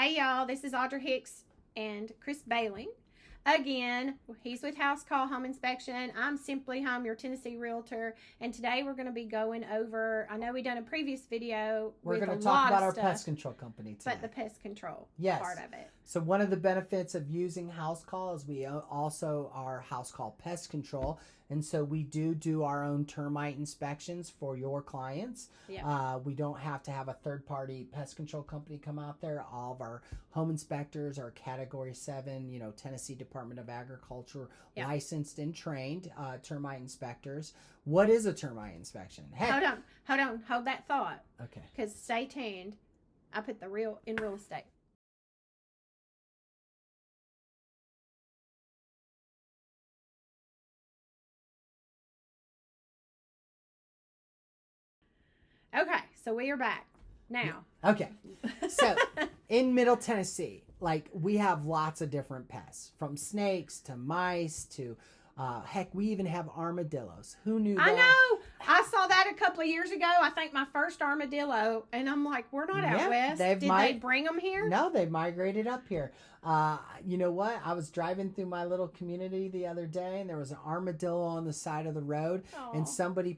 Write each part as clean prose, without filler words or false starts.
Hey y'all, this is Audra Hicks and Chris Behling. Again, he's with House Call Home Inspection. I'm Simply Home, your Tennessee Realtor, and today we're going to be going over, I know we done a previous video We're with going a to talk lot about of our stuff, pest control company today. but the pest control Yes. part of it. So one of the benefits of using House Call is we also are House Call Pest Control, and so we do our own termite inspections for your clients. Yeah. We don't have to have a third-party pest control company come out there. All of our home inspectors are Category 7, Tennessee Department of Agriculture, Yeah. licensed and trained termite inspectors. What is a termite inspection? Heck, Hold that thought. Okay. Because stay tuned. I put the real estate. Okay, so we are back now. Okay, so in Middle Tennessee, we have lots of different pests, from snakes to mice to heck, we even have armadillos. Who knew that? I know. I saw that a couple of years ago. I think my first armadillo, and I'm like, we're not out west. Did they bring them here? No, they migrated up here. You know what? I was driving through my little community the other day, and there was an armadillo on the side of the road, and somebody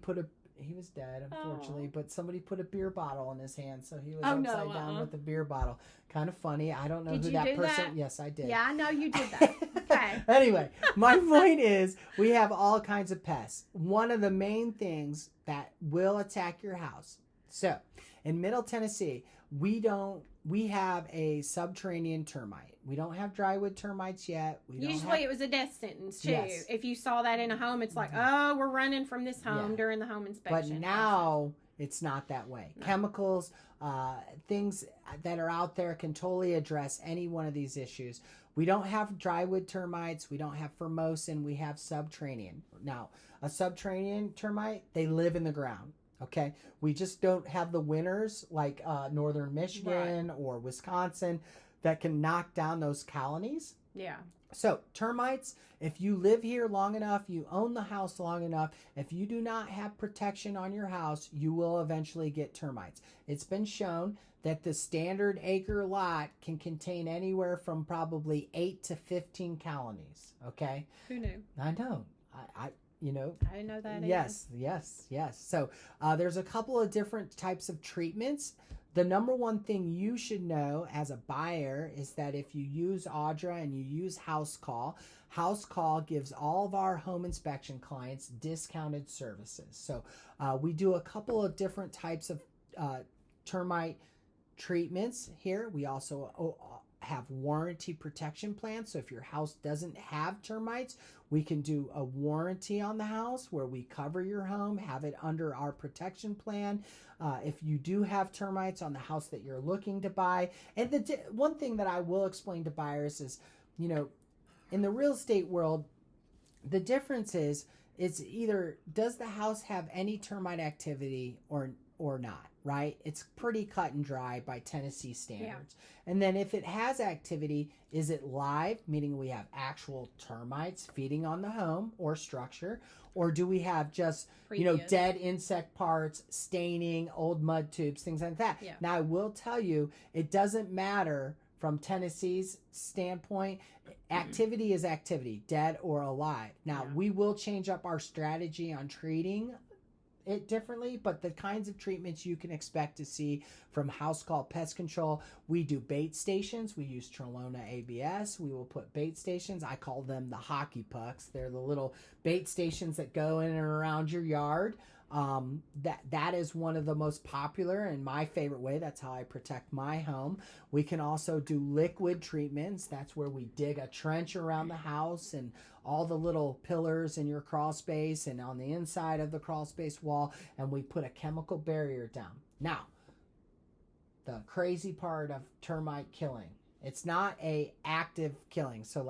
he was dead, unfortunately, but somebody put a beer bottle in his hand, so he was upside down with a beer bottle. Kind of funny. I don't know who that person. That? Yes, I did. Yeah, I know you did that. Okay. Anyway, my point is, we have all kinds of pests. One of the main things that will attack your house. So, in Middle Tennessee, we have a subterranean termite. We don't have drywood termites yet. Usually it was a death sentence too. Yes. If you saw that in a home, it's like, oh, we're running from this home during the home inspection. But now it's not that way. No. Chemicals, things that are out there can totally address any one of these issues. We don't have drywood termites. We don't have formosan. We have subterranean. Now, a subterranean termite, they live in the ground. Okay, we just don't have the winters like northern Michigan or Wisconsin that can knock down those colonies. Yeah. So termites, if you live here long enough, you own the house long enough, if you do not have protection on your house, you will eventually get termites. It's been shown that the standard acre lot can contain anywhere from probably 8 to 15 colonies. Okay. Who knew? I know. I didn't know that either. Yes. So there's a couple of different types of treatments. The number one thing you should know as a buyer is that if you use Audra and you use House Call gives all of our home inspection clients discounted services. So we do a couple of different types of termite treatments here. We also have warranty protection plans. So if your house doesn't have termites, we can do a warranty on the house where we cover your home, have it under our protection plan. If you do have termites on the house that you're looking to buy. And the one thing that I will explain to buyers is, in the real estate world, the difference is it's either does the house have any termite activity or not, right? It's pretty cut and dry by Tennessee standards. Yeah. And then if it has activity, is it live, meaning we have actual termites feeding on the home or structure, or do we have just, dead insect parts, staining, old mud tubes, things like that? Yeah. Now, I will tell you, it doesn't matter from Tennessee's standpoint. Activity is activity, dead or alive. Now, we will change up our strategy on treating it differently, but the kinds of treatments you can expect to see from House Call Pest Control, we do bait stations. We use Trelona ABS. We will put bait stations. I call them the hockey pucks. They're the little bait stations that go in and around your yard. That is one of the most popular and my favorite way. That's how I protect my home. We can also do liquid treatments. That's where we dig a trench around the house and all the little pillars in your crawl space and on the inside of the crawl space wall, and we put a chemical barrier down. Now, the crazy part of termite killing, it's not a active killing. So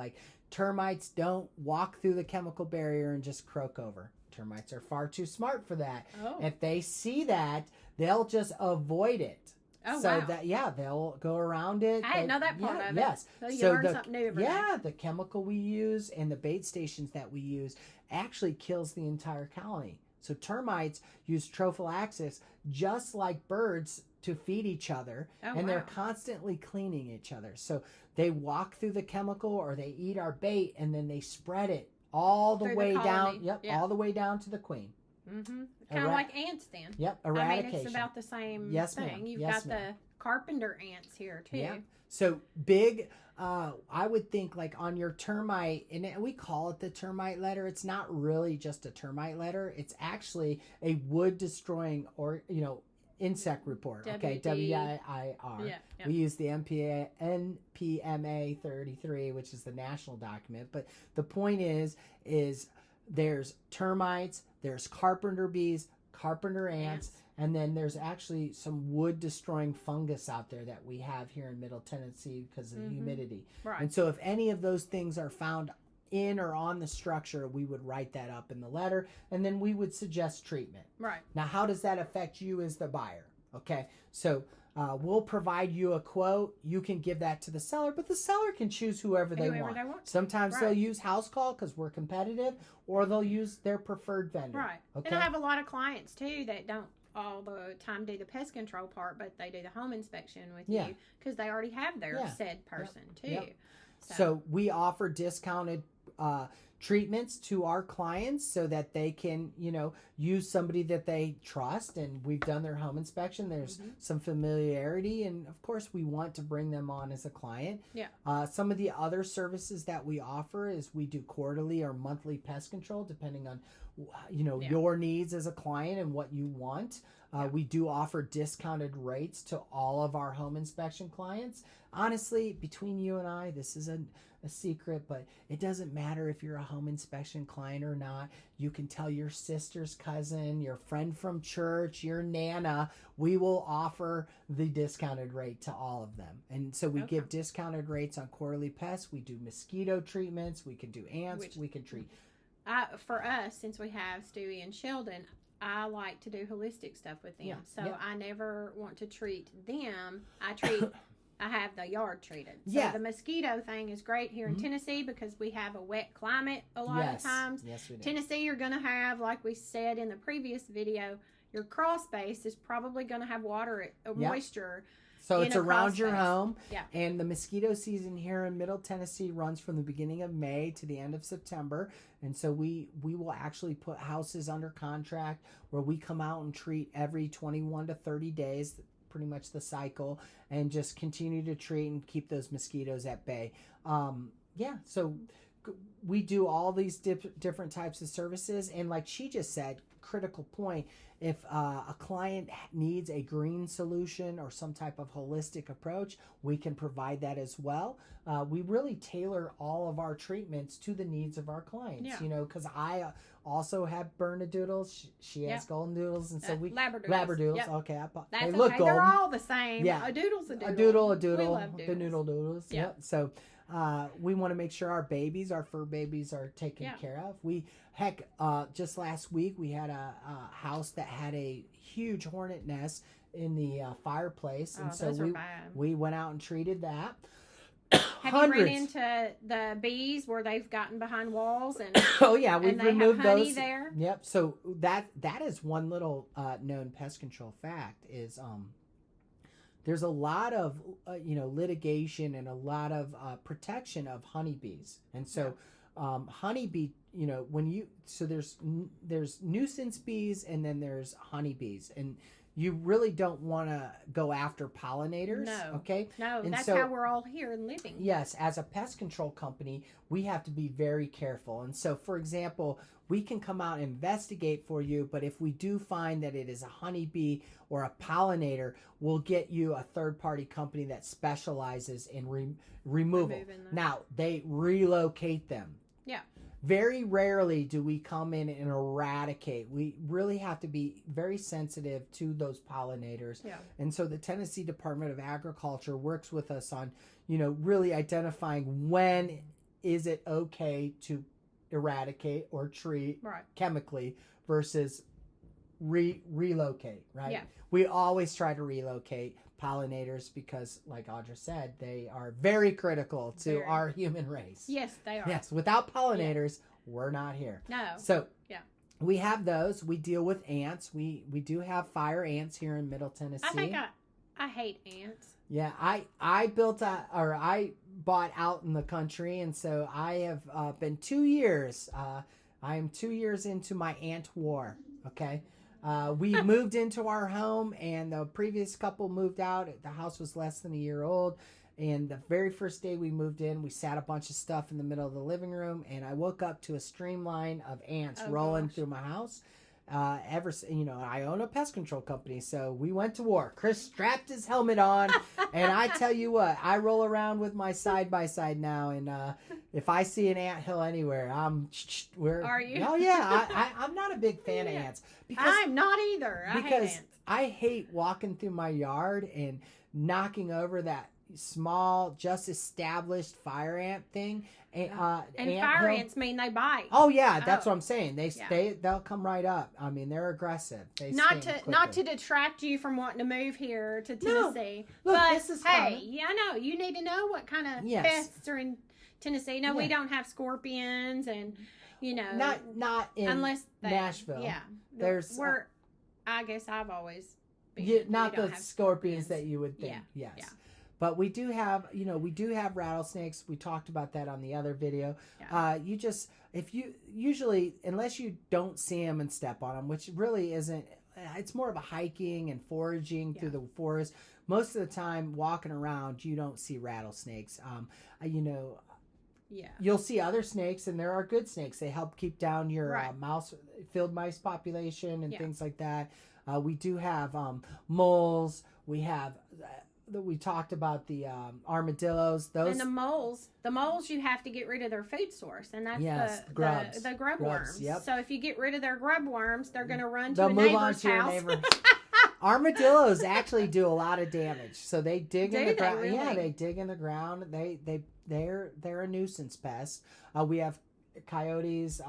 termites don't walk through the chemical barrier and just croak over. Termites are far too smart for that. Oh. If they see that, they'll just avoid it. Oh, so wow. They'll go around it. I didn't know that part of it. Yes. So you learn something new every day. The chemical we use and the bait stations that we use actually kills the entire colony. So termites use trophallaxis just like birds to feed each other, Oh, and they're wow. constantly cleaning each other. So they walk through the chemical or they eat our bait, and then they spread it all the Through the way down. colony. Yep, Yeah. all the way down to the queen. Mm-hmm. Kind of like ants then. Yep, I eradication. mean, it's about the same Yes, thing. ma'am. You've Yes, got ma'am. the carpenter ants here too. Yeah. So big, I would think like on your termite, and we call it the termite letter. It's not really just a termite letter. It's actually a wood destroying or, insect report. Okay. WIIR. Yeah. We use the NPMA 33, which is the national document. But the point is there's termites, there's carpenter bees, carpenter ants. And then there's actually some wood destroying fungus out there that we have here in Middle Tennessee because of humidity. Right. And so if any of those things are found in or on the structure, we would write that up in the letter, and then we would suggest treatment. Right. Now, how does that affect you as the buyer? Okay. So we'll provide you a quote. You can give that to the seller, but the seller can choose whoever they want. Sometimes they'll use House Call because we're competitive, or they'll use their preferred vendor. Right. Okay. And I have a lot of clients too that don't all the time do the pest control part, but they do the home inspection with you because they already have their said person too. Yep. So we offer discounted treatments to our clients so that they can, use somebody that they trust, and we've done their home inspection. There's some familiarity, and of course we want to bring them on as a client. Yeah. Some of the other services that we offer is we do quarterly or monthly pest control depending on your needs as a client and what you want. We do offer discounted rates to all of our home inspection clients. Honestly, between you and I, this is a secret, but it doesn't matter if you're a home inspection client or not. You can tell your sister's cousin, your friend from church, your Nana. We will offer the discounted rate to all of them. And so we give discounted rates on quarterly pests. We do mosquito treatments. We can do ants. We can treat. For us, since we have Stewie and Sheldon, I like to do holistic stuff with them. I never want to treat them. I have the yard treated. So the mosquito thing is great here in Tennessee because we have a wet climate a lot of times. Yes, we do. Tennessee, you're going to have, like we said in the previous video, your crawl space is probably going to have water or moisture. So it's around your home. Yeah. And the mosquito season here in Middle Tennessee runs from the beginning of May to the end of September. And so we will actually put houses under contract where we come out and treat every 21 to 30 days, pretty much the cycle, and just continue to treat and keep those mosquitoes at bay. So we do all these different types of services. And like she just said, critical point, if a client needs a green solution or some type of holistic approach, we can provide that as well. We really tailor all of our treatments to the needs of our clients, because I also have Bernedoodles. She has golden doodles, and so we Labradoodles. Yep. Okay, they look golden. They're all the same. Yeah, a doodle's a doodle. A doodle. We love doodles. The noodle doodles. Yeah. Yep. So we want to make sure our fur babies are taken care of. Just last week we had a house that had a huge hornet nest in the fireplace, and so we went out and treated that. Have you run into the bees where they've gotten behind walls and we've removed have honey those there? Yep. So that is one little known pest control fact is there's a lot of litigation and a lot of protection of honeybees, and so honeybee, there's nuisance bees and then there's honeybees, and you really don't want to go after pollinators. No. Okay? No, and that's how we're all here and living. Yes, as a pest control company, we have to be very careful. And so, for example, we can come out and investigate for you, but if we do find that it is a honeybee or a pollinator, we'll get you a third-party company that specializes in removal. Now, they relocate them. Yeah. Very rarely do we come in and eradicate. We really have to be very sensitive to those pollinators. Yeah. And so the Tennessee Department of Agriculture works with us on, really identifying when is it okay to eradicate or treat chemically versus relocate, right? Yeah. We always try to relocate pollinators because, like Audra said, they are very critical to our human race. Yes, they are. Yes, without pollinators, we're not here. No. So we have those. We deal with ants. We do have fire ants here in Middle Tennessee. I think I hate ants. Yeah, I bought out in the country, and so I have been 2 years. I am 2 years into my ant war. Okay, we moved into our home, and the previous couple moved out. The house was less than a year old, and the very first day we moved in, we sat a bunch of stuff in the middle of the living room, and I woke up to a streamline of ants rolling through my house. I own a pest control company, so we went to war. Chris strapped his helmet on, and I tell you what, I roll around with my side-by-side now, and if I see an anthill anywhere, Are you? Oh yeah, I'm not a big fan of ants. Because I'm not either. I hate ants. I hate walking through my yard and knocking over that small, just established fire ant thing. And fire ants mean they bite. Oh yeah, that's what I'm saying. They'll come right up. I mean, they're aggressive. Not to detract you from wanting to move here to Tennessee. No. Look, but this is hey, yeah, I know you need to know what kind of pests are in Tennessee. No, we don't have scorpions, and not in unless Nashville. Yeah, I guess I've always been. Not the scorpions that you would think. Yeah, yes. Yeah. But we do have rattlesnakes. We talked about that on the other video. Yeah. Unless you don't see them and step on them, which really isn't, it's more of a hiking and foraging through the forest. Most of the time, walking around, you don't see rattlesnakes. You'll see other snakes, and there are good snakes. They help keep down your field mice population and things like that. We do have moles. We have. We talked about the armadillos. And the moles you have to get rid of their food source, and that's the grubs. The grub worms. Yep. So if you get rid of their grub worms, they're going to run to a neighbor's house. Armadillos actually do a lot of damage. So they dig in the ground. Really? Yeah, they dig in the ground. They're a nuisance pest. We have coyotes.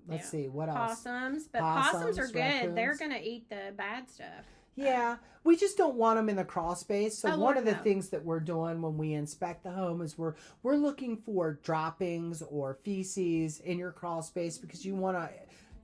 Let's see what else. Possums, but possums are good. Raccoons. They're going to eat the bad stuff. Yeah, we just don't want them in the crawl space. So one of the things that we're doing when we inspect the home is we're looking for droppings or feces in your crawl space, because you want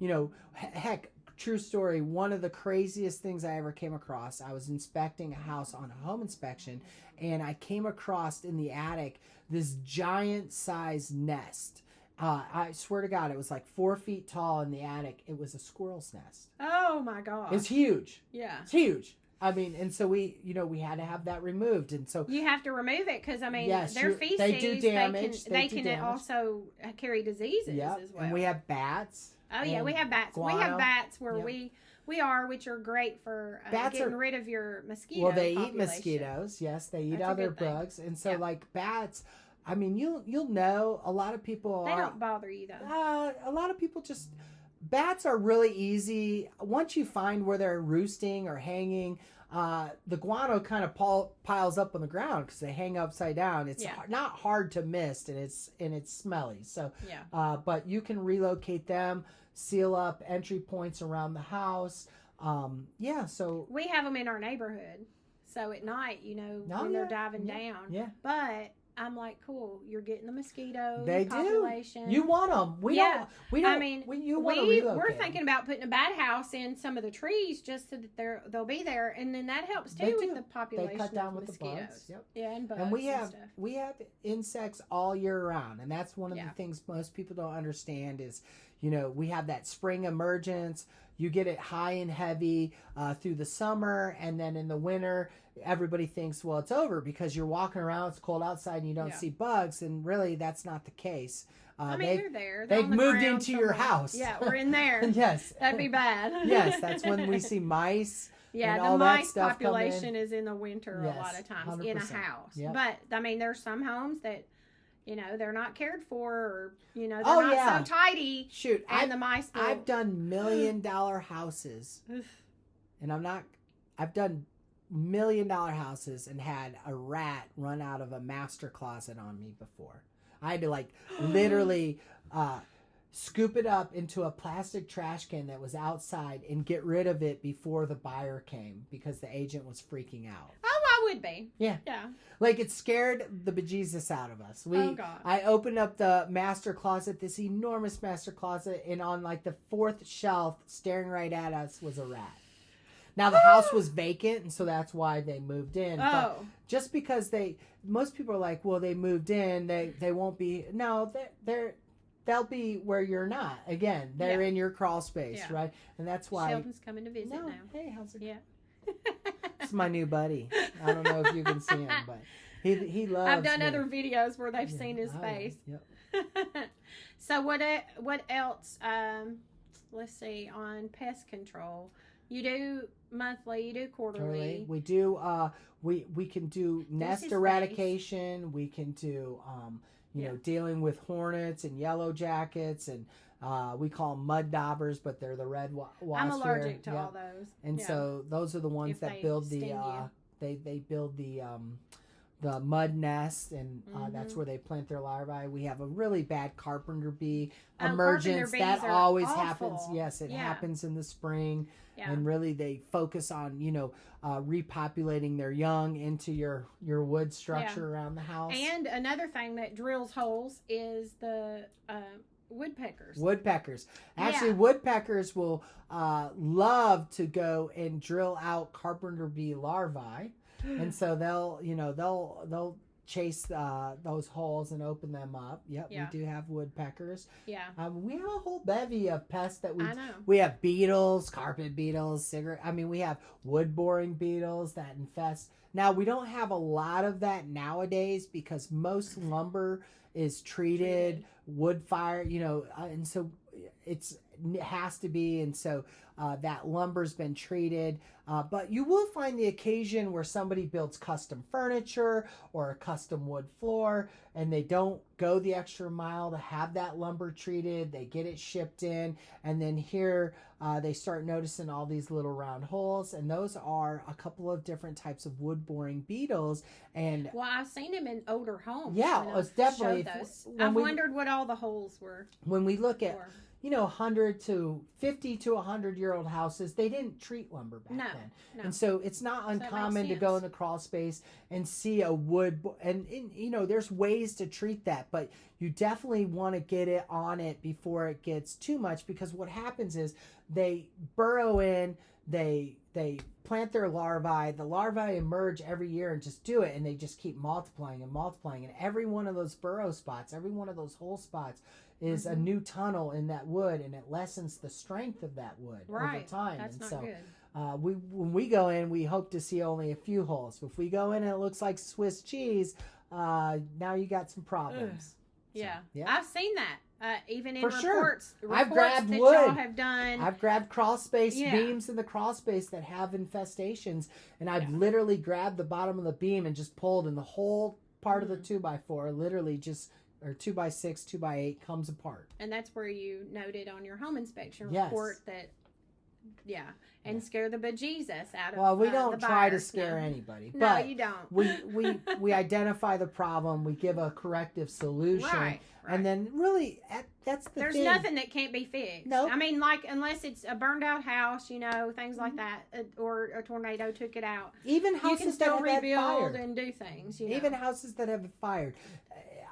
to, heck, true story. One of the craziest things I ever came across, I was inspecting a house on a home inspection, and I came across in the attic this giant size nest. I swear to God, it was like 4 feet tall in the attic. It was a squirrel's nest. Oh my God. It's huge. Yeah. It's huge. I mean, and so we had to have that removed. And so you have to remove it because, their feces, they do damage. They can also carry diseases as well. And we have bats. Oh yeah, we have bats. Guano. We have bats where we which are great for getting rid of your mosquito Well, they population. eat mosquitoes. Yes, they eat other bugs. And so like bats, I mean, you'll know a lot of people. They don't bother you though. A lot of people just. Bats are really easy. Once you find where they're roosting or hanging, the guano kind of piles up on the ground because they hang upside down. It's not hard to miss, and it's smelly. So, but you can relocate them, seal up entry points around the house. So we have them in our neighborhood. So at night, when they're diving down. Yeah. But I'm like, cool. You're getting the mosquito They population. Do. You want them. We don't. I mean, you want to relocate. We're thinking about putting a bat house in some of the trees just so that they'll be there, and then that helps too with the population. They cut down of with mosquitoes. the bugs. Yep. Yeah, and bugs. And stuff. we have insects all year round, and that's one of the things most people don't understand is, we have that spring emergence. You get it high and heavy through the summer, and then in the winter, everybody thinks, well, it's over because you're walking around, it's cold outside, and you don't see bugs, and really that's not the case. They're there. They've moved into your house. Yeah, we're in there. Yes. That'd be bad. Yes, that's when we see mice. Yeah, and the all mice that stuff population is in the winter a lot of times 100%. in a house. Yep. But, there's some homes that, they're not cared for, or, they're not so tidy. Shoot, and the mice will... I've done $1 million houses. And I've done $1 million houses and had a rat run out of a master closet on me before. I had to literally scoop it up into a plastic trash can that was outside and get rid of it before the buyer came because the agent was freaking out. Oh, I would be. Yeah. Yeah. It scared the bejesus out of us. God. I opened up the master closet, this enormous master closet, and on the 4th shelf, staring right at us, was a rat. Now the house was vacant, and so that's why they moved in. Oh. But just because most people are like, well, they moved in, they won't be. No, they'll be where you're not. Again, they're in your crawl space, right? And that's why Sheldon's coming to visit now. Hey, how's it? Yeah. It's my new buddy. I don't know if you can see him, but he loves. I've done me. other videos where they've seen his face. Yep. So what else? Let's see, on pest control. You do monthly, you do quarterly. We do we can do nest eradication, we can do you know, dealing with hornets and yellow jackets, and we call them mud daubers, but they're the red wasp. I'm allergic to all those. And so those are the ones that build the they build the mud nest, and that's where they plant their larvae. We have a really bad carpenter bee emergence that always happens. Yes, it happens in the spring. Yeah. And really they focus on, you know, repopulating their young into your wood structure around the house. And another thing that drills holes is the woodpeckers. Woodpeckers. Actually, woodpeckers will love to go and drill out carpenter bee larvae. And so they'll chase those holes and open them up. Yep, we do have woodpeckers. Yeah. We have a whole bevy of pests that we have beetles, carpet beetles, we have wood boring beetles that infest. Now, we don't have a lot of that nowadays because most lumber is treated wood fire, you know, and so it has to be, and so that lumber's been treated. But you will find the occasion where somebody builds custom furniture or a custom wood floor, and they don't go the extra mile to have that lumber treated. They get it shipped in, and then here they start noticing all these little round holes, and those are a couple of different types of wood boring beetles. And well, I've seen them in older homes. Yeah, it's definitely. I wondered what all the holes were. When we look at 100 to 50 to 100-year-old houses, they didn't treat lumber back then. No. And so it's not uncommon to go in the crawl space and see a wood, and you know, there's ways to treat that, but you definitely want to get it on it before it gets too much, because what happens is they burrow in, they plant their larvae, the larvae emerge every year and just do it, and they just keep multiplying and multiplying, and every one of those burrow spots, every one of those hole spots is a new tunnel in that wood, and it lessens the strength of that wood over time. That's and not good. When we go in, we hope to see only a few holes. If we go in and it looks like Swiss cheese, now you got some problems. Yeah. I've seen that. Even in For reports I've grabbed that wood. y'all have done. I've grabbed crawl space beams in the crawl space that have infestations, and I've literally grabbed the bottom of the beam and just pulled, and the whole part of the 2x4 literally just, or 2x6, 2x8 comes apart. And that's where you noted on your home inspection report that, and scare the bejesus out of. Well, we don't try to scare anybody. No, but you don't. we identify the problem, we give a corrective solution, and then really that's the There's thing. nothing that can't be fixed. No. I mean, like, unless it's a burned out house, you know, things like that, or a tornado took it out. Even houses you can still that have rebuild fired. and do things. You know? Even houses that have fired.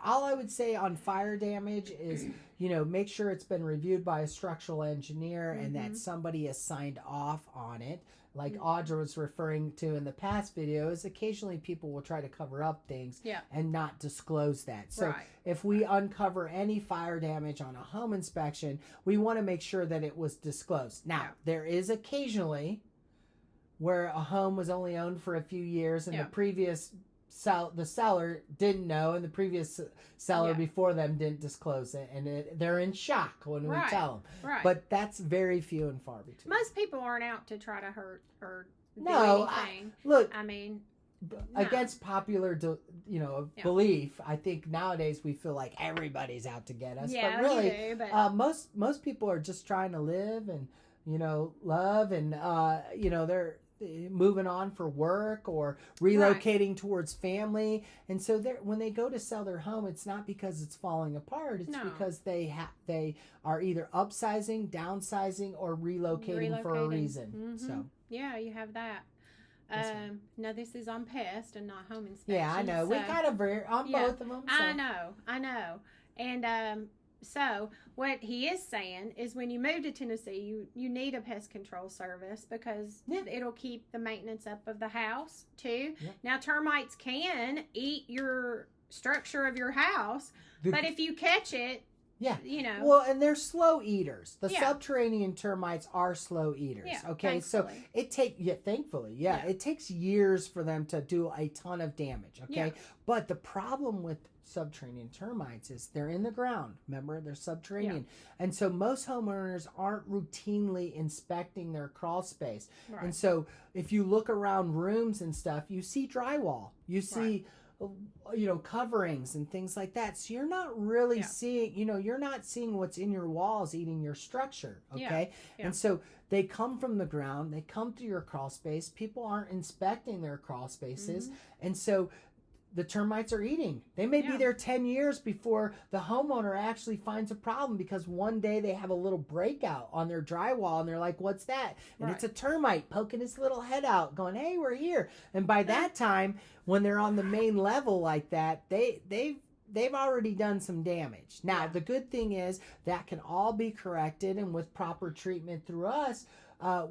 All I would say on fire damage is, you know, make sure it's been reviewed by a structural engineer and that somebody has signed off on it. Like Audra was referring to in the past videos, occasionally people will try to cover up things and not disclose that. So if we uncover any fire damage on a home inspection, we want to make sure that it was disclosed. Now, there is occasionally where a home was only owned for a few years and the previous the seller didn't know, and the previous seller before them didn't disclose it, and they're in shock when we tell them. Right. But that's very few and far between. Most people aren't out to try to hurt or do anything. Against popular, belief, I think nowadays we feel like everybody's out to get us. Yeah, but really, you do, but most people are just trying to live and love, and they're moving on for work or relocating towards family, and so when they go to sell their home, it's not because it's falling apart, it's because they are either upsizing, downsizing, or relocating for a reason. So you have that. No, this is on pest and not home inspection. Yeah, I know. So, we kind of on both of them. So. I know. And So what he is saying is when you move to Tennessee, you need a pest control service because it'll keep the maintenance up of the house too. Yeah. Now termites can eat your structure of your house, but if you catch it, you know. Well, and they're slow eaters. The subterranean termites are slow eaters. Yeah, okay, thankfully. so it it takes years for them to do a ton of damage. Okay, but the problem with subterranean termites is they're in the ground. Remember, they're subterranean, and so most homeowners aren't routinely inspecting their crawl space. Right. And so if you look around rooms and stuff, you see drywall, you see coverings and things like that. So you're not really seeing, you're not seeing what's in your walls eating your structure. Okay. Yeah. And so they come from the ground, they come through your crawl space. People aren't inspecting their crawl spaces. And so the termites are eating. They may be there 10 years before the homeowner actually finds a problem because one day they have a little breakout on their drywall and they're like, what's that? And it's a termite poking his little head out going, hey, we're here. And by that time, when they're on the main level like that, they've already done some damage. Now, the good thing is that can all be corrected, and with proper treatment through us,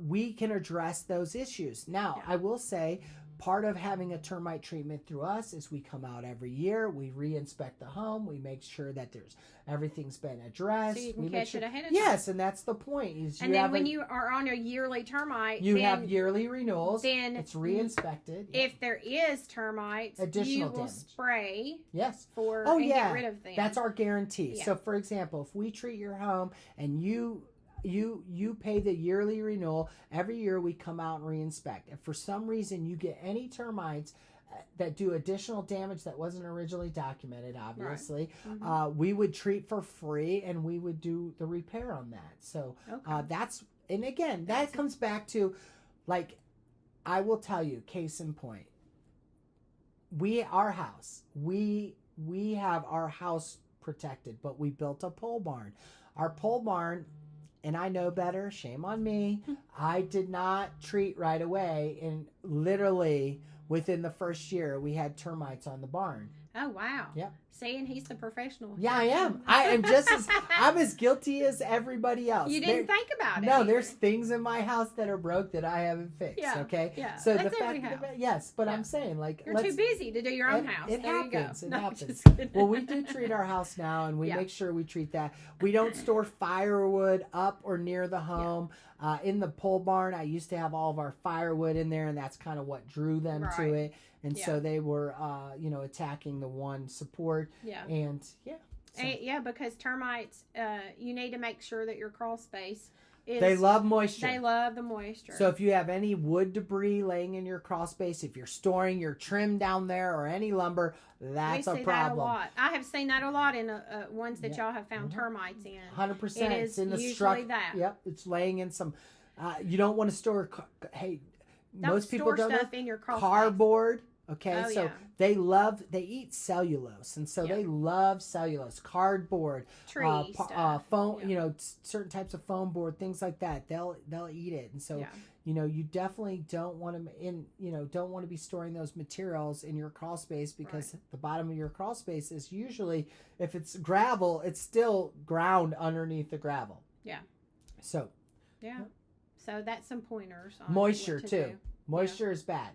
we can address those issues. Now, I will say, part of having a termite treatment through us is we come out every year, we re-inspect the home, we make sure that everything's been addressed. So you can catch it ahead of time. Yes, and that's the point. And then when you are on a yearly termite, you have yearly renewals. Then it's re-inspected. If there is termites, you will spray. Yes. And get rid of them. That's our guarantee. Yeah. So, for example, if we treat your home and you pay the yearly renewal, every year we come out and re-inspect. If for some reason you get any termites that do additional damage that wasn't originally documented, obviously, we would treat for free and we would do the repair on that. So that comes back to, like, I will tell you, case in point, we have our house protected, but we built a pole barn. Our pole barn, and I know better, shame on me, I did not treat right away, and literally within the first year we had termites on the barn. Oh, wow. Yep. See, and he's the professional. Yeah, I am. I'm as guilty as everybody else. You didn't think about it. No, there's things in my house that are broke that I haven't fixed. Yeah. Okay. Yeah. So that's the fact but I'm saying, like, you're too busy to do your own house. It there happens. You go. It happens. Well, we do treat our house now, and we make sure we treat that. We don't store firewood up or near the home. In the pole barn, I used to have all of our firewood in there, and that's kind of what drew them to it. And so they were, attacking the one support. Yeah. And because termites, you need to make sure that your crawl space is. They love moisture. They love the moisture. So if you have any wood debris laying in your crawl space, if you're storing your trim down there or any lumber, that's a problem. That a lot. I have seen that a lot in ones that y'all have found termites in. 100%. It's in the usually that. Yep. It's laying in some. You don't want to store. Most people don't stuff in your crawl cardboard. Space. Okay, Oh, so they eat cellulose, and so they love cellulose, cardboard, tree foam, certain types of foam board, things like that. They'll eat it, and so you definitely don't want to be storing those materials in your crawl space because the bottom of your crawl space is usually, if it's gravel, it's still ground underneath the gravel. Yeah. So. Yeah. So that's some pointers on moisture what to too. do. Moisture is bad.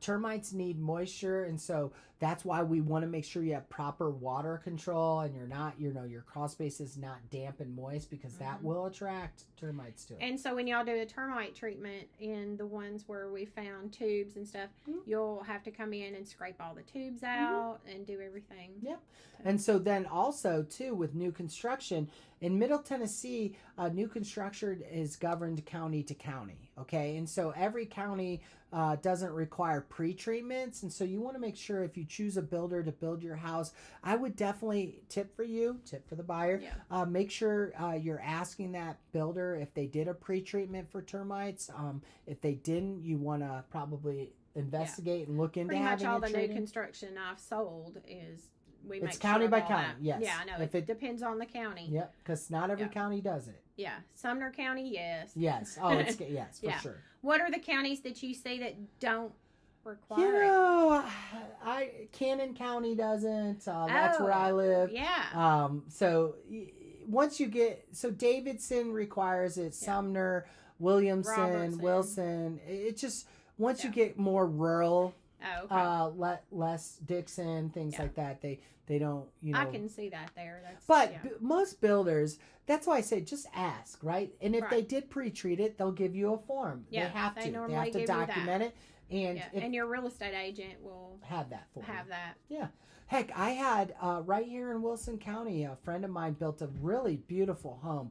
Termites need moisture, and so that's why we want to make sure you have proper water control and your crawl space is not damp and moist, because that will attract termites to it. And so when y'all do a termite treatment in the ones where we found tubes and stuff, you'll have to come in and scrape all the tubes out and do everything. Yep. And so then also too, with new construction in Middle Tennessee, new construction is governed county to county. Okay. And so every county doesn't require pre-treatments, and so you want to make sure if you choose a builder to build your house, I would definitely tip for the buyer, make sure you're asking that builder if they did a pre-treatment for termites. If they didn't, you want to probably investigate and look into pretty having much all the treated. New construction I've sold is it's county by county. Yes. Yeah, I know. If it depends on the county. Yep, because not every county does it. Yeah, Sumner County, yes. Yes. Oh, it's yes, for sure. What are the counties that you see that don't require it? Cannon County doesn't. That's where I live. Yeah. So once you get, so Davidson requires it, Sumner, Williamson, Wilson. It just, once you get more rural, less Dixon, things like that, they don't, you know. I can see that there. Most builders, that's why I say just ask, right? And if they did pre-treat it, they'll give you a form. Yeah, they have to document it. And your real estate agent will have that for you. Yeah. Heck, I had right here in Wilson County, a friend of mine built a really beautiful home,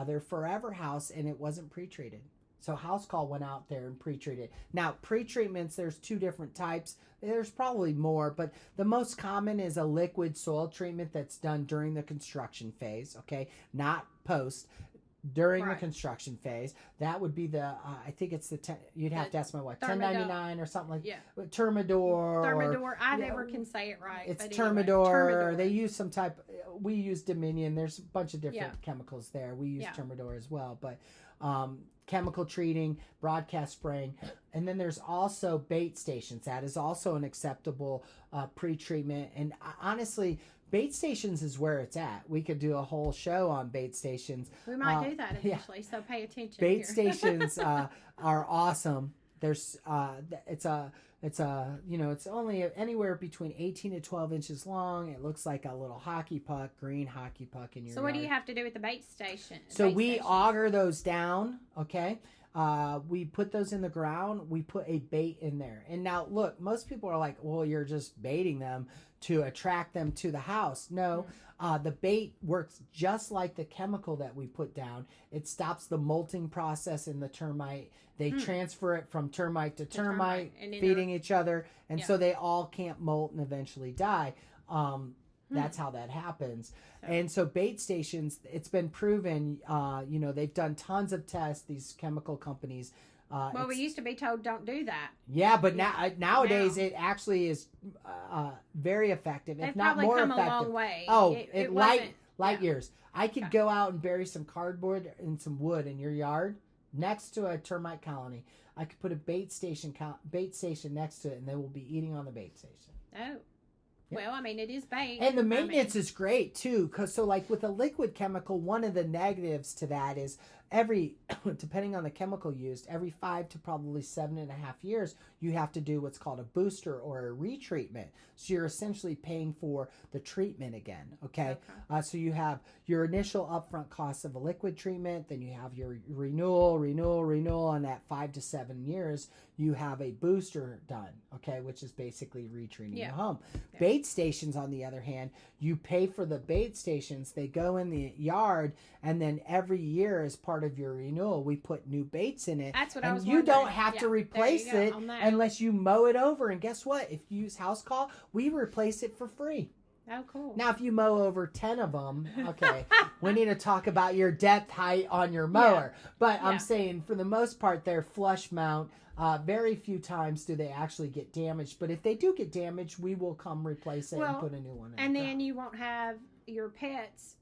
their forever house, and it wasn't pre-treated. So House Call went out there and pre-treated. Now, pre-treatments, there's 2 different types. There's probably more, but the most common is a liquid soil treatment that's done during the construction phase, okay? Not post. During the construction phase, that would be the I think it's you'd have to ask my wife, 1099 or something like Thermador. I never can say it right. It's Thermador. They use some type. We use Dominion. There's a bunch of different chemicals there. We use Thermador as well, but chemical treating, broadcast spraying, and then there's also bait stations. That is also an acceptable pre-treatment. And honestly, bait stations is where it's at. We could do a whole show on bait stations. We might do that eventually, so pay attention. Bait stations are awesome. There's it's only anywhere between 18 to 12 inches long. It looks like a little hockey puck, green hockey puck in your yard. What do you have to do with the bait station? So we auger those down, okay? We put those in the ground. We put a bait in there. And now, look, most people are like, well, you're just baiting them to attract them to the house. No, the bait works just like the chemical that we put down. It stops the molting process in the termite. They transfer it from termite to termite, feeding each other. And so they all can't molt and eventually die. That's how that happens. And so bait stations, it's been proven, they've done tons of tests, these chemical companies. We used to be told don't do that. Yeah, but nowadays it actually is very effective, if not more effective. They've probably come a long way. Oh, light years. I could go out and bury some cardboard and some wood in your yard next to a termite colony. I could put a bait station next to it, and they will be eating on the bait station. Oh. Well, I mean, it is bait. And the maintenance is great, too. So, like, with a liquid chemical, one of the negatives to that is depending on the chemical used, every 5 to probably 7.5 years, you have to do what's called a booster or a retreatment. So you're essentially paying for the treatment again, okay? So you have your initial upfront costs of a liquid treatment, then you have your renewal, and at 5 to 7 years, you have a booster done, okay, which is basically retreating your home. Yeah. Bait stations, on the other hand, you pay for the bait stations. They go in the yard, and then every year as part of your renewal, we put new baits in it. That's what I was wondering. You don't have to replace it unless you mow it over. And guess what? If you use House Call, we replace it for free. Oh, cool. Now, if you mow over 10 of them, okay, we need to talk about your depth height on your mower. But I'm saying, for the most part, they're flush mount. Very few times do they actually get damaged. But if they do get damaged, we will come replace it and put a new one in. And then you won't have your pets,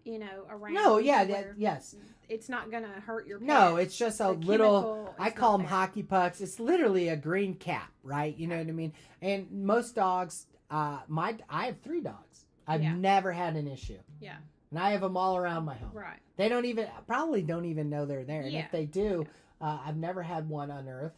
around. No, yes. It's not going to hurt your pets. No, it's just a little, I call them hockey pucks. It's literally a green cap, right? You know what I mean? And most dogs, I have 3 dogs. I've never had an issue. Yeah. And I have them all around my home. Right. They probably don't even know they're there. And if they do, I've never had one unearthed.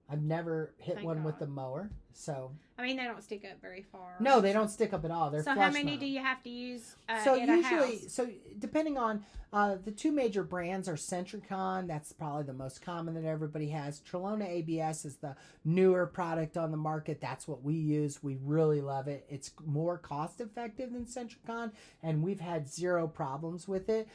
I've never hit one with the mower. So I mean, they don't stick up very far. No, they don't stick up at all. They're so flush how many mount. do you have to use so at usually, a house? So depending on the 2 major brands are Centricon. That's probably the most common that everybody has. Trelona ABS is the newer product on the market. That's what we use. We really love it. It's more cost effective than Centricon, and we've had 0 problems with it.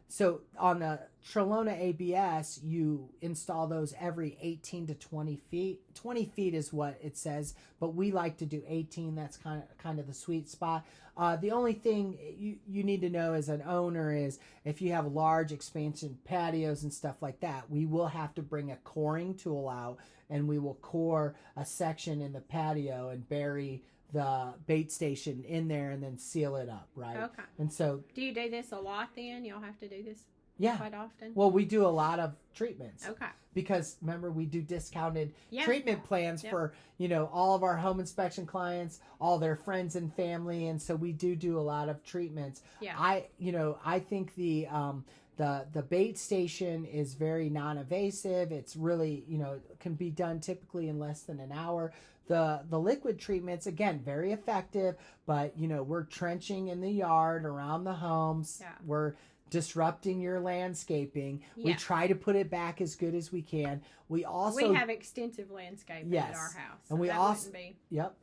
So on the Trelona ABS, you install those every 18 to 20 feet. 20 feet is what it says, but we like to do 18. That's kind of the sweet spot. The only thing you need to know as an owner is if you have large expansion patios and stuff like that, we will have to bring a coring tool out, and we will core a section in the patio and bury the bait station in there and then seal it up, right? Okay. And so, do you do this a lot then? Y'all have to do this? Yeah. quite often? Well, we do a lot of treatments. Okay. Because remember, we do discounted Yeah. treatment plans for, all of our home inspection clients, all their friends and family. And so we do a lot of treatments. Yeah. I think the bait station is very non-invasive. It's really, can be done typically in less than an hour. The liquid treatments, again, very effective, but we're trenching in the yard around the homes. Yeah. We're disrupting your landscaping. Yeah. We try to put it back as good as we can. We have extensive landscaping Yes. at our house. And we that also- wouldn't be. Yep.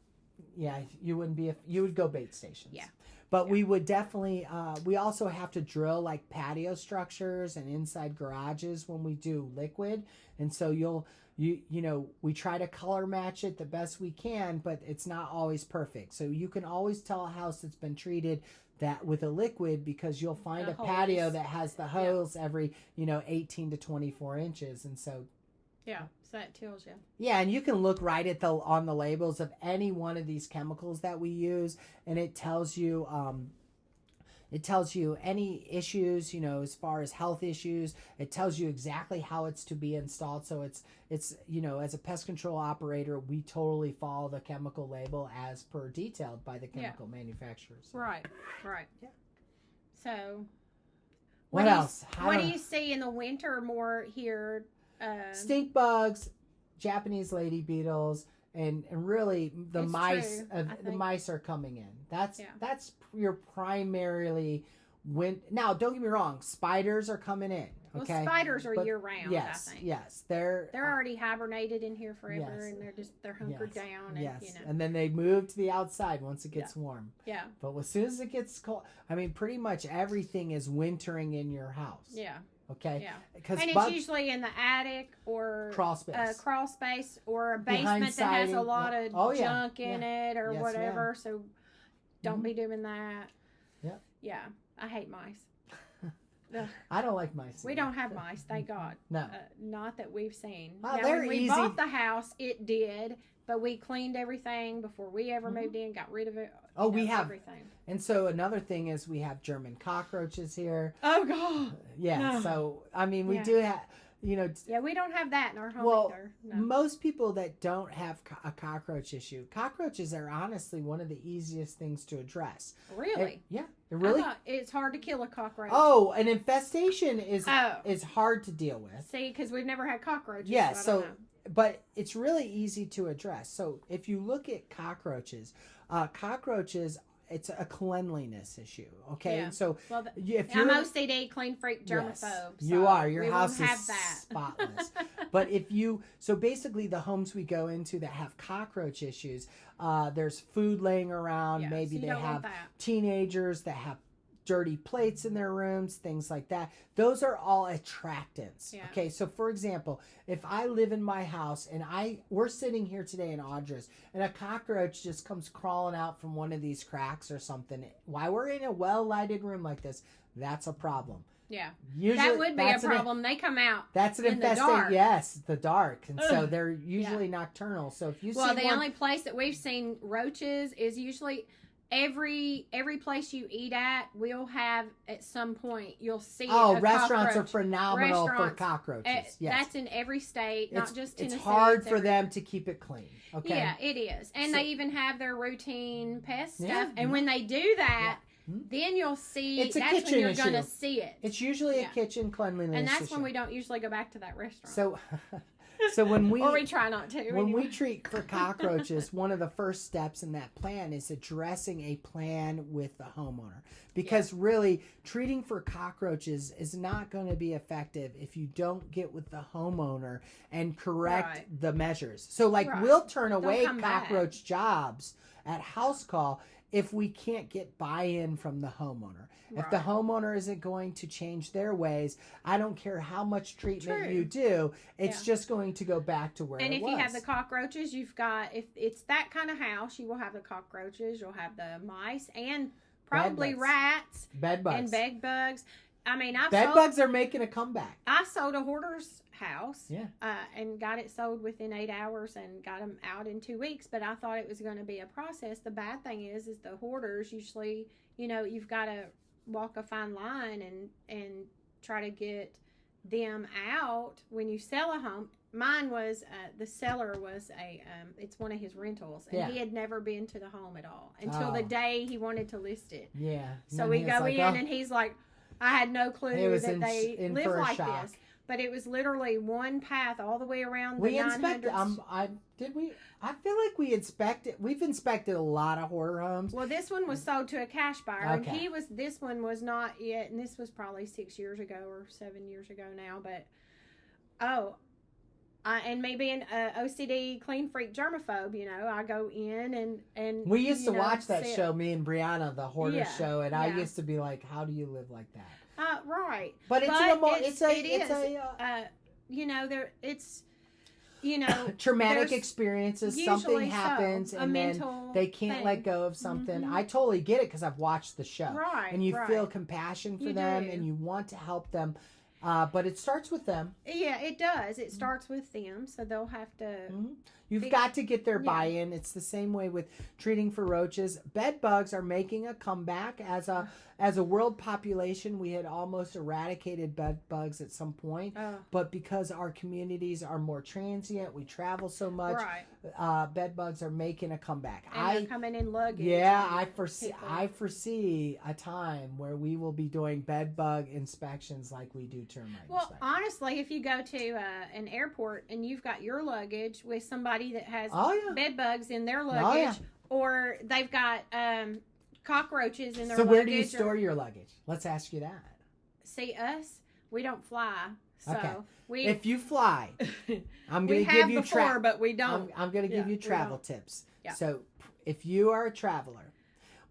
Yeah, you wouldn't be you would go bait stations. Yeah. But we would definitely we also have to drill like patio structures and inside garages when we do liquid. And so we try to color match it the best we can, but it's not always perfect. So you can always tell a house that's been treated that with a liquid because you'll find The a patio holes. that has the holes every 18 to 24 inches. And so Yeah. So that tells you. yeah, and you can look right at on the labels of any one of these chemicals that we use, and it tells you any issues, as far as health issues. It tells you exactly how it's to be installed. So it's as a pest control operator, we totally follow the chemical label as per detailed by the chemical manufacturers. Right. Yeah. So. What else? What do you see in the winter more here? Stink bugs, Japanese lady beetles, and really the It's mice. true, The mice are coming in. That's Yeah. your primarily Now, don't get me wrong, spiders are coming in. Okay, Well, spiders are But year round. yes, I think. yes, They're already hibernated in here forever, Yes. and they're hunkered Yes. down, and yes, and then they move to the outside once it gets warm. yeah, But as soon as it gets cold, pretty much everything is wintering in your house. yeah, Okay. yeah. Because And it's usually in the attic or crawl space. crawl space or a Behind basement that has a siding. lot of Oh, yeah. junk in it or Yes, whatever. So don't Mhm. be doing that. Yep. Yeah, I hate mice. Ugh. I don't like mice. We either. don't have mice, thank God. No. Not that we've seen. Well, Now, they're when we easy. bought the house, it did, but we cleaned everything before we ever Mhm. moved in, got rid of it. Oh, we have. everything. And so another thing is we have German cockroaches here. Oh God. Yeah. No. So we Yeah. do have, Yeah, we don't have that in our home Well, either. No. most people that don't have a cockroach issue, cockroaches are honestly one of the easiest things to address. Really? Yeah. It really. I thought it's hard to kill a cockroach. Oh, an infestation is Oh. hard to deal with. See, because we've never had cockroaches. Yeah, so I don't so- know. But it's really easy to address. So if you look at cockroaches, it's a cleanliness issue. Okay, Yeah. and so Well, if I'm you're OCD, clean freak, germaphobe. yes, so you are. Your we house won't is have that. spotless. But so basically the homes we go into that have cockroach issues, there's food laying around. Yeah, Maybe so you they don't want have that. teenagers that have dirty plates in their rooms, things like that. Those are all attractants. Yeah. Okay, so for example, if I live in my house and we're sitting here today in Audra's and a cockroach just comes crawling out from one of these cracks or something, while we're in a well-lighted room like this, that's a problem. Yeah, Usually, that would be a that's problem. They come out. That's an in the infestation. dark. Yes, the dark, and so Ugh. they're usually nocturnal. So if you Well, see the one, only place that we've seen roaches is usually every place you eat at. We'll have at some point you'll see. a restaurants are cockroach. phenomenal for Restaurants. cockroaches. Yes, That's in every state, not just Tennessee. It's hard it's for everywhere. them to keep it clean. Okay. Yeah, it is. And So- they even have their routine pest Yeah. stuff. And when they do that, Mhm. then you'll see, It's a that's when kitchen you're going to issue. see it. It's usually Yeah. a kitchen cleanliness And that's issue. when we don't usually go back to that restaurant. So, so when we or we try not to. when anyway. we treat for cockroaches, one of the first steps in that plan is addressing a plan with the homeowner. Because really, treating for cockroaches is not going to be effective if you don't get with the homeowner and correct Right. the measures. So, like, Right. we'll turn away come back. cockroach jobs at house call if we can't get buy-in from the homeowner. If the Right. homeowner isn't going to change their ways, I don't care how much treatment True. you do, it's Yeah. just going to go back to where And it if was. you have the cockroaches, you've got, if it's that kind of house, you will have the cockroaches, you'll have the mice, and probably bugs. rats Bed bugs. and bed bugs. I mean, Bed bugs are making a comeback. I sold a hoarder's house Yeah. and got it sold within 8 hours and got them out in 2 weeks, but I thought it was going to be a process. The bad thing is the hoarders usually, you've got to walk a fine line and try to get them out when you sell a home. Mine was the seller was it's one of his rentals, and he had never been to the home at all until the day he wanted to list it. Yeah. So we go in, and he's like, I had no clue that they live like this. But it was literally one path all the way around the 900. I feel like we've inspected a lot of horror homes. Well, this one was sold to a cash buyer, and this one was not yet, and this was probably 6 years ago or 7 years ago now, but and maybe an OCD clean freak germaphobe, I go in and we used to watch that show, me and Brianna, the hoarder show, and I used to be like, how do you live like that? Right. But traumatic experiences. Something happens, and then they can't let go of something. I totally get it because I've watched the show, right? And you feel compassion for them, and you want to help them. But it starts with them. Yeah, it does. It starts with them, so they'll have to. You've got to get their buy-in. It's the same way with treating for roaches. Bed bugs are making a comeback as a world population. We had almost eradicated bed bugs at some point, but because our communities are more transient, we travel so much. Right. Bed bugs are making a comeback. And they're coming in luggage. Yeah, I foresee a time where we will be doing bed bug inspections like we do termite inspections. Honestly, if you go to an airport and you've got your luggage with somebody that has bed bugs in their luggage, or they've got cockroaches in their luggage. So where do you store your luggage? Let's ask you that. See, us, we don't fly. So if you fly, I'm going to give you but we don't. I'm going to give you travel tips. Yeah. So if you are a traveler,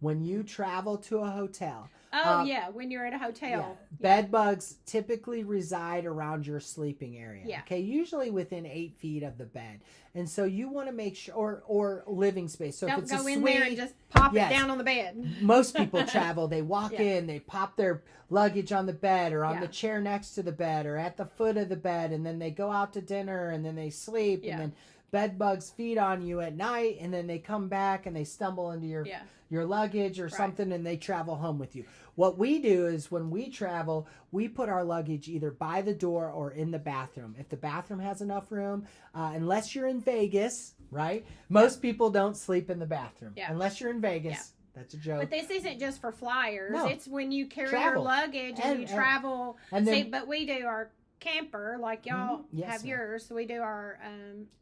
when you travel to a hotel. When you're at a hotel. Bed bugs typically reside around your sleeping area. Yeah. Okay, usually within 8 feet of the bed. And so you want to make sure, or living space. So don't if it's go in there and just pop it down on the bed. Most people travel. They walk in, they pop their luggage on the bed or on the chair next to the bed or at the foot of the bed, and then they go out to dinner and then they sleep and then bed bugs feed on you at night, and then they come back and they stumble into your luggage or something, and they travel home with you. What we do is when we travel, we put our luggage either by the door or in the bathroom. If the bathroom has enough room, unless you're in Vegas, right? Most people don't sleep in the bathroom unless you're in Vegas. Yeah. That's a joke. But this isn't just for flyers. No. It's when you carry your luggage and you travel. But we do our camper like y'all have yours. So we do our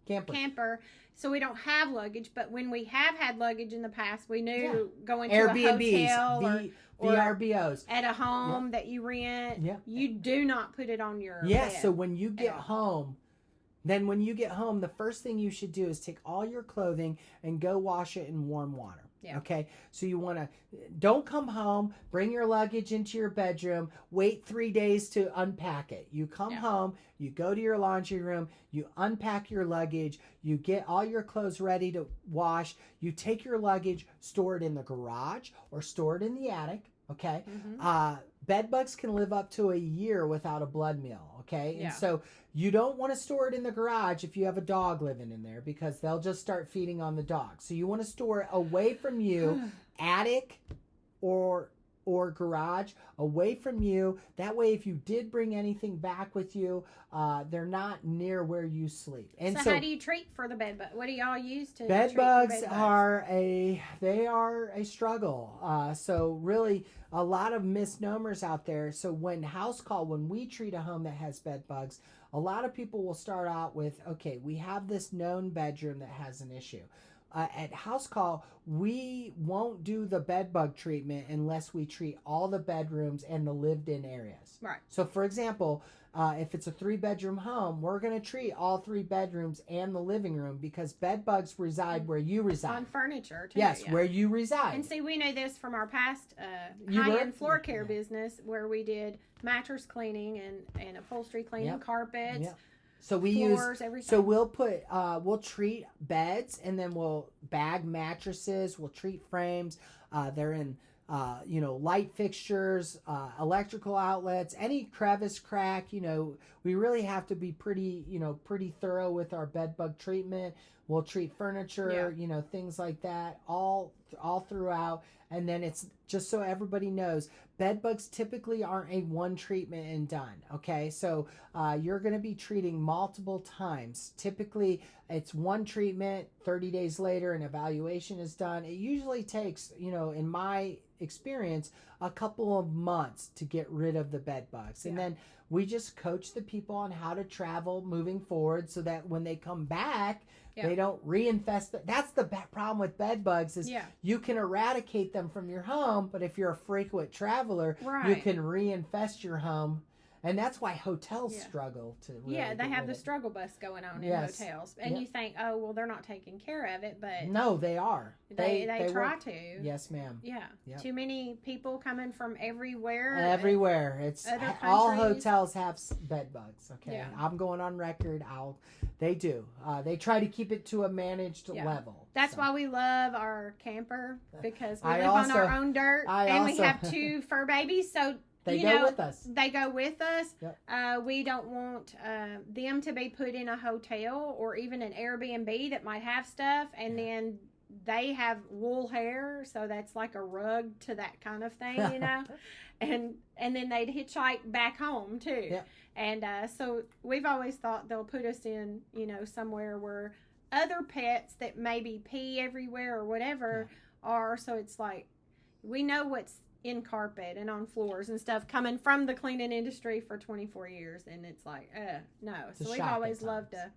camper. So we don't have luggage, but when we have had luggage in the past, we knew going to Airbnbs, a hotel or VRBOs at a home that you rent, you do not put it on your bed. So when you get home, the first thing you should do is take all your clothing and go wash it in warm water. Yeah. Okay. So don't come home, bring your luggage into your bedroom, wait 3 days to unpack it. You come home, you go to your laundry room, you unpack your luggage, you get all your clothes ready to wash, you take your luggage, store it in the garage or store it in the attic. Okay. Bed bugs can live up to a year without a blood meal. Okay. And so you don't want to store it in the garage if you have a dog living in there, because they'll just start feeding on the dog. So you want to store it away from you, attic or garage, away from you. That way, if you did bring anything back with you, they're not near where you sleep. And so how do you treat for the bed bug? What do y'all use to bed treat bugs? For bed bugs? They are a struggle. So really, a lot of misnomers out there. So when we treat a home that has bed bugs, a lot of people will start out with, okay, we have this known bedroom that has an issue. At House Call, we won't do the bed bug treatment unless we treat all the bedrooms and the lived-in areas. Right. So, for example, if it's a 3-bedroom home, we're going to treat all 3 bedrooms and the living room, because bed bugs reside where you reside. On furniture, too. Yes, where you reside. And see, we know this from our past high-end floor care business, where we did mattress cleaning and upholstery cleaning, carpets. Yep. So we'll treat beds, and then we'll bag mattresses. We'll treat frames. They're in, light fixtures, electrical outlets, any crevice, crack. We really have to be pretty thorough with our bed bug treatment. We'll treat furniture, things like that, all throughout. And then it's just so everybody knows, bed bugs typically aren't a one treatment and done. Okay, so you're going to be treating multiple times. Typically, it's one treatment. 30 days later, an evaluation is done. It usually takes, in my experience, a couple of months to get rid of the bed bugs, and then we just coach the people on how to travel moving forward, so that when they come back, they don't reinfest. That's the problem with bed bugs is you can eradicate them from your home, but if you're a frequent traveler, you can reinfest your home. And that's why hotels struggle to really they have the struggle bus going on in hotels. And you think, oh, well, they're not taking care of it, but... No, they are. They try work. to. Yes, ma'am. Yeah. Yep. Too many people coming from everywhere. Everywhere. It's all hotels have bed bugs, okay? Yeah. I'm going on record. They do. They try to keep it to a managed level. That's why we love our camper, because we live on our own dirt, and we have 2 fur babies, so... They go with us. They go with us. Yep. We don't want them to be put in a hotel or even an Airbnb that might have stuff, and then they have wool hair, so that's like a rug to that kind of thing, and then they'd hitchhike back home too. Yep. And so we've always thought they'll put us in, somewhere where other pets that maybe pee everywhere or whatever are, so it's like we know what's in carpet and on floors and stuff coming from the cleaning industry for 24 years, and it's like no. So we've always loved to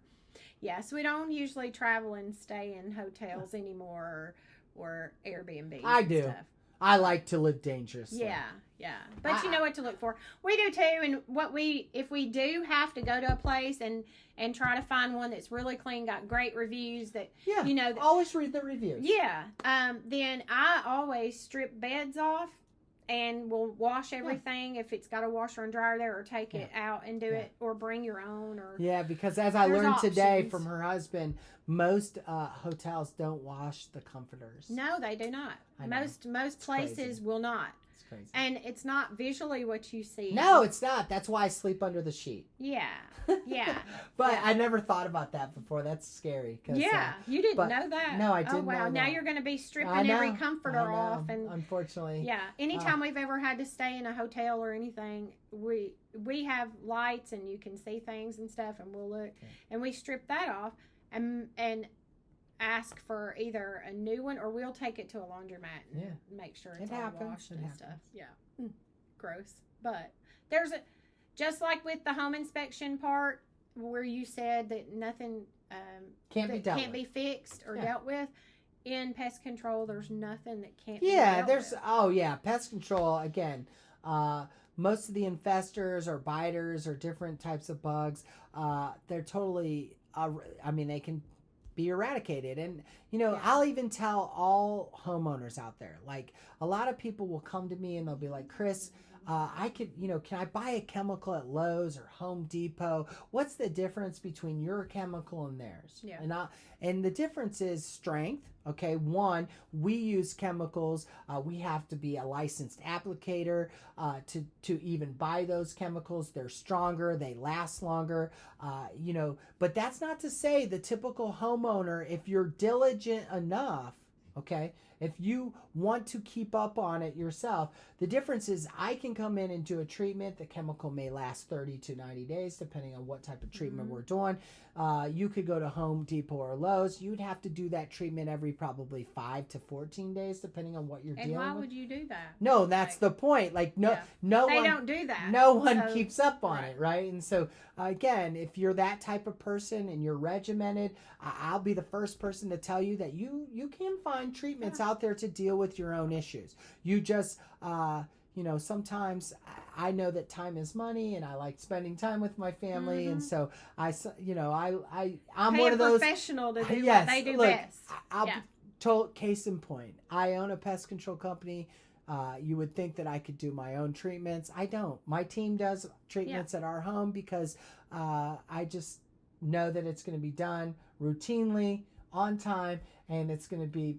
so we don't usually travel and stay in hotels anymore or Airbnb. I do stuff. I like to live dangerously. But you know what to look for. We do too. And if we do have to go to a place and try to find one that's really clean, got great reviews, that always read the reviews. Then I always strip beds off and we'll wash everything if it's got a washer and dryer there, or take it out and do it, or bring your own. Or because as I learned today from her husband, most hotels don't wash the comforters. No, they do not. Most places will not. It's crazy. And it's not visually what you see. No, it's not. That's why I sleep under the sheet. Yeah. But I never thought about that before. That's scary. You didn't know that. No, I didn't know that. Now you're going to be stripping every comforter off. And unfortunately. Yeah. Anytime we've ever had to stay in a hotel or anything, we have lights and you can see things and stuff, and we'll look. And we strip that off and ask for either a new one, or we'll take it to a laundromat and make sure it's all washed and stuff. Yeah. Gross. But just like with the home inspection part, where you said that nothing can't be fixed or dealt with, in pest control, there's nothing that can't be dealt with. Pest control, again, most of the infestors or biters or different types of bugs, they're totally, they can be eradicated. And I'll even tell all homeowners out there, like, a lot of people will come to me and they'll be like, Chris, can I buy a chemical at Lowe's or Home Depot? What's the difference between your chemical and theirs? And the difference is strength. Okay, one, we use chemicals. We have to be a licensed applicator to even buy those chemicals. They're stronger. They last longer. But that's not to say the typical homeowner, if you're diligent enough, okay, if you want to keep up on it yourself, the difference is I can come in and do a treatment. The chemical may last 30 to 90 days, depending on what type of treatment we're doing. You could go to Home Depot or Lowe's. You'd have to do that treatment every probably 5 to 14 days, depending on what you're dealing with. And why would you do that? No, that's the point. Like, no they one don't do that. No one keeps up on it, right? And so, again, if you're that type of person and you're regimented, I'll be the first person to tell you that you can find treatments out there to deal with your own issues. You just, sometimes I know that time is money, and I like spending time with my family, and so I'm one of those professional to do what they do best. I'll be told, case in point, I own a pest control company. You would think that I could do my own treatments. I don't. My team does treatments at our home because I just know that it's going to be done routinely, on time, and it's going to be,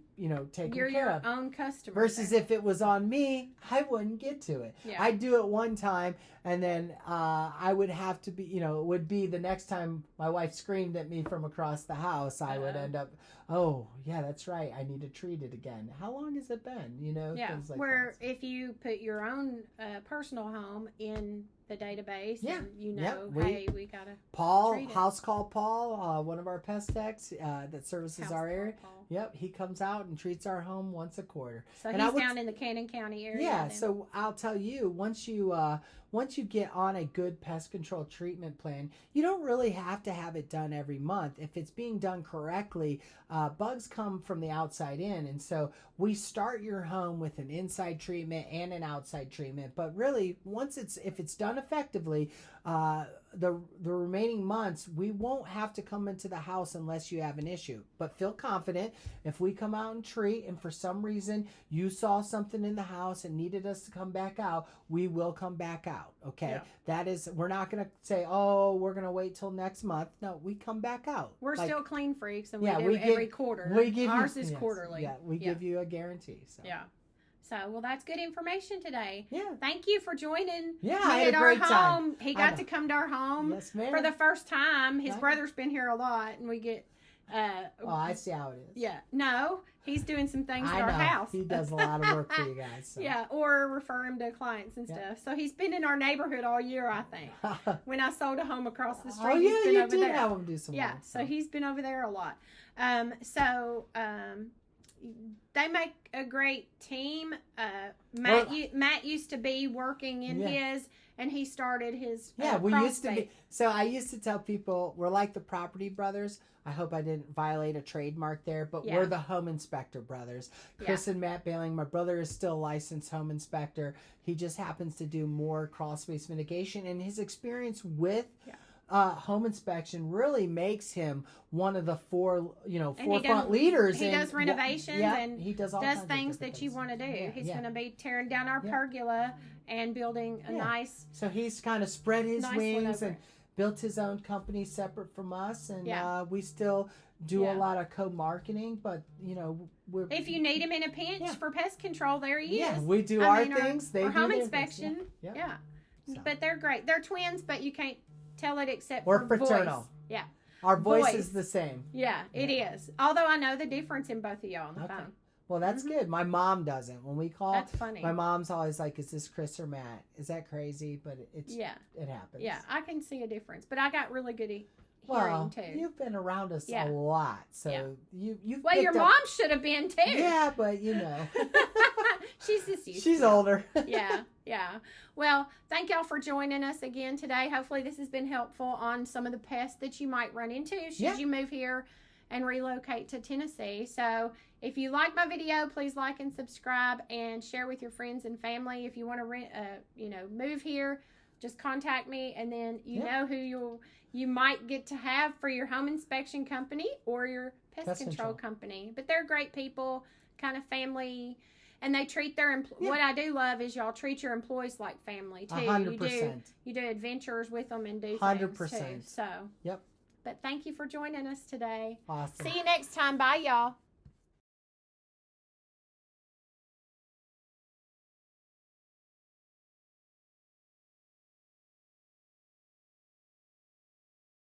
taken You're care your of. own customer. Versus if it was on me, I wouldn't get to it. Yeah. I'd do it one time, and then I would have to be, it would be the next time my wife screamed at me from across the house, I would end up, oh, yeah, that's right, I need to treat it again. How long has it been? Yeah, things like where that. if you put your own personal home in the database, Yeah. and Yep. hey, we got to Paul, treat it. House Call Paul, one of our pest techs that services our area. Paul. Yep, he comes out and treats our home once a quarter. So and he's down in the Cannon County area. Yeah, then. so I'll tell you, once you get on a good pest control treatment plan, you don't really have to have it done every month. If it's being done correctly, bugs come from the outside in, and so we start your home with an inside treatment and an outside treatment. But really, if it's done effectively, the remaining months, we won't have to come into the house unless you have an issue. But feel confident, if we come out and treat, and for some reason you saw something in the house and needed us to come back out, we will come back out. Okay, yeah. We're not going to say, oh, we're going to wait till next month. No, we come back out. We're still clean freaks, and yeah, we do every quarter. Ours is quarterly. Yeah, we give you a guarantee. So. Yeah. So, well, that's good information today. Yeah. Thank you for joining. Yeah, I had a great time. He got to come to our home for the first time. His brother's been here a lot, and we get... I see how it is. Yeah. No, he's doing some things at our house. He does a lot of work for you guys. So. Yeah, or refer him to clients and stuff. So he's been in our neighborhood all year, I think. When I sold a home across the street, he's been over there. Have him do some work. So he's been over there a lot. They make a great team. Matt used to be working in his, and he started his. We used to be. So I used to tell people we're like the Property Brothers. I hope I didn't violate a trademark there, but we're the Home Inspector Brothers. Chris and Matt Behling. My brother is still a licensed home inspector. He just happens to do more crawl space mitigation, and his experience with. Home inspection really makes him one of the forefront leaders. He does renovations and he does things that you want to do. Yeah, he's going to be tearing down our pergola and building a nice. So he's kind of spread his wings and built his own company separate from us, and we still do a lot of co-marketing, but if you need him in a pinch for pest control, there he is. We do our things. They do home inspection. Yeah. So. But they're great. They're twins, but you can't tell it except for fraternal. Voice. Yeah. Our voice is the same. Yeah, it is. Although I know the difference in both of y'all on the phone. Well, that's good. My mom doesn't. When we call, that's funny. My mom's always like, "Is this Chris or Matt?" Is that crazy? But it happens. Yeah, I can see a difference. But I got really good hearing too. You've been around us a lot, so you've. Well, your mom should have been too. Yeah, but she's just used. She's older. Yeah. Well, thank y'all for joining us again today. Hopefully, this has been helpful on some of the pests that you might run into should you move here and relocate to Tennessee. So, if you like my video, please like and subscribe and share with your friends and family. If you want to move here, just contact me, and then you know who you might get to have for your home inspection company or your pest control company. But they're great people, kind of family. And they treat their what I do love is y'all treat your employees like family too. 100%. You do adventures with them and do 100%. things too. So. Yep. But thank you for joining us today. Awesome. See you next time. Bye, y'all.